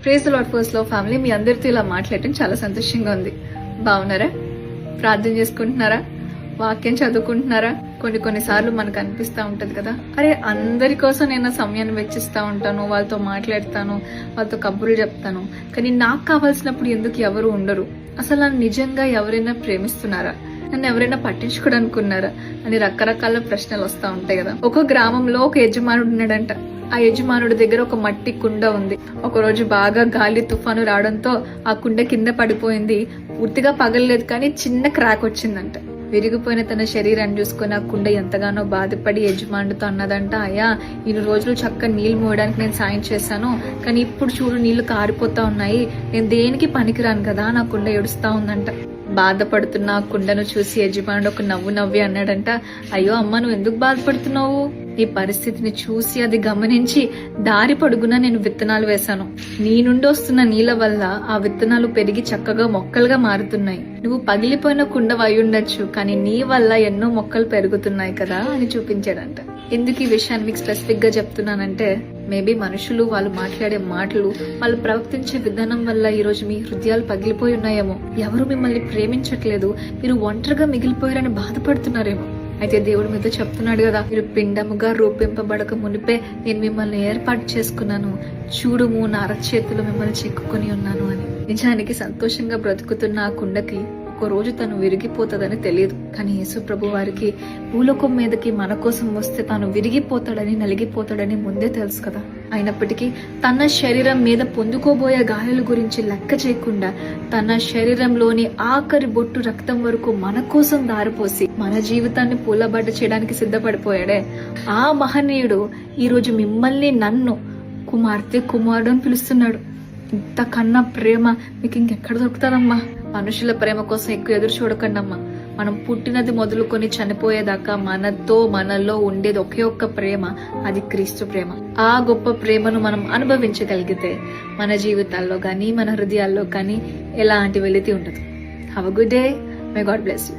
Praise the lord first love family, మీ అందరితో ఇలా మాట్లాడటం చాలా సంతోషంగా ఉంది. బాగున్నారా? ప్రార్థన చేసుకుంటున్నారా? వాక్యం చదువుకుంటున్నారా? కొన్నిసార్లు మనకు అనిపిస్తూ ఉంటది కదా, అరే అందరి కోసం నేను సమయాన్ని వెచ్చిస్తూ ఉంటాను, వాళ్ళతో మాట్లాడతాను, వాళ్ళతో కబుర్లు చెప్తాను, కానీ నాకు కావాల్సినప్పుడు ఎందుకు ఎవరు ఉండరు? అసలు నన్ను నిజంగా ఎవరైనా ప్రేమిస్తున్నారా? నన్ను ఎవరైనా పట్టించుకోవడానుకున్నారా అని రకరకాల ప్రశ్నలు వస్తూ ఉంటాయి కదా. ఒక గ్రామంలో ఒక యజమానుడు ఉన్నాడంట. ఆ యజమానుడి దగ్గర ఒక మట్టి కుండ ఉంది. ఒక రోజు బాగా గాలి తుఫాను రావడంతో ఆ కుండ కింద పడిపోయింది. పూర్తిగా పగలలేదు, కానీ చిన్న క్రాక్ వచ్చిందంట. విరిగిపోయిన తన శరీరాన్ని చూసుకుని ఆ కుండ ఎంతగానో బాధపడి యజమానుడితో అన్నదంట, అయ్యా ఇన్ని రోజులు చక్కగా నీళ్లు మోయడానికి నేను సాయం చేశాను, కానీ ఇప్పుడు చూడు నీళ్లు కారిపోతా ఉన్నాయి, నేను దేనికి పనికిరాను కదా, నా కుండ ఏడుస్తా ఉందంట. బాధపడుతున్న ఆ కుండను చూసి యజమానుడు ఒక నవ్వు నవ్వి అన్నాడంట, అయ్యో అమ్మ నువ్వు ఎందుకు బాధపడుతున్నావు? ఈ పరిస్థితిని చూసి అది గమనించి దారి పొడుగునా నేను విత్తనాలు వేశాను. నీ నుండి వస్తున్న నీళ్ల వల్ల ఆ విత్తనాలు పెరిగి చక్కగా మొక్కలుగా మారుతున్నాయి. నువ్వు పగిలిపోయిన కుండ అయ్యుండొచ్చు, కానీ నీ వల్ల ఎన్నో మొక్కలు పెరుగుతున్నాయి కదా అని చూపించాడంట. ఎందుకు ఈ విషయాన్ని మీకు స్పెసిఫిక్ గా చెప్తున్నానంటే, మేబీ మనుషులు వాళ్ళు మాట్లాడే మాటలు, వాళ్ళు ప్రవర్తించే విధానం వల్ల ఈ రోజు మీ హృదయాలు పగిలిపోయి ఉన్నాయేమో. ఎవరు మిమ్మల్ని ప్రేమించట్లేదు, మీరు ఒంటరిగా మిగిలిపోయారని బాధపడుతున్నారేమో. అయితే దేవుడు మీతో చెప్తున్నాడు కదా, మీరు పిండముగా రూపింపబడక మునిపే నేను మిమ్మల్ని ఏర్పాటు చేసుకున్నాను, చూడుము నా అరచేతులు మిమ్మల్ని చెక్కుకొని ఉన్నాను అని. నిజానికి సంతోషంగా బ్రతుకుతున్న ఆ కుండకి ఒక రోజు తను విరిగిపోతాదని తెలియదు, కానీ యేసు ప్రభు వారికి భూలోకం మీదకి మన కోసం వస్తే తాను విరిగిపోతాడని నలిగిపోతాడని ముందే తెలుసు కదా. అయినప్పటికీ తన శరీరం మీద పొందుకోబోయే గాయాల గురించి లెక్క చేయకుండా తన శరీరంలోని ఆఖరి బొట్టు రక్తం వరకు మన కోసం దారిపోసి మన జీవితాన్ని పూలబడ్డ చేయడానికి సిద్ధపడిపోయాడే ఆ మహనీయుడు ఈరోజు మిమ్మల్ని నన్ను కుమార్తె కుమారుడు అని పిలుస్తున్నాడు. ఇంతకన్నా ప్రేమ మీకు ఇంకెక్కడ దొరుకుతారమ్మా? మనుషుల ప్రేమ కోసం ఎక్కువ ఎదురు చూడకండి అమ్మా. మనం పుట్టినది మొదలుకొని చనిపోయేదాకా మనలో ఉండేది ఒకే ఒక్క ప్రేమ, అది క్రీస్తు ప్రేమ. ఆ గొప్ప ప్రేమను మనం అనుభవించగలిగితే మన జీవితాల్లో కానీ మన హృదయాల్లో కానీ ఎలాంటి వెలితి ఉండదు. Have a good day. May God bless you.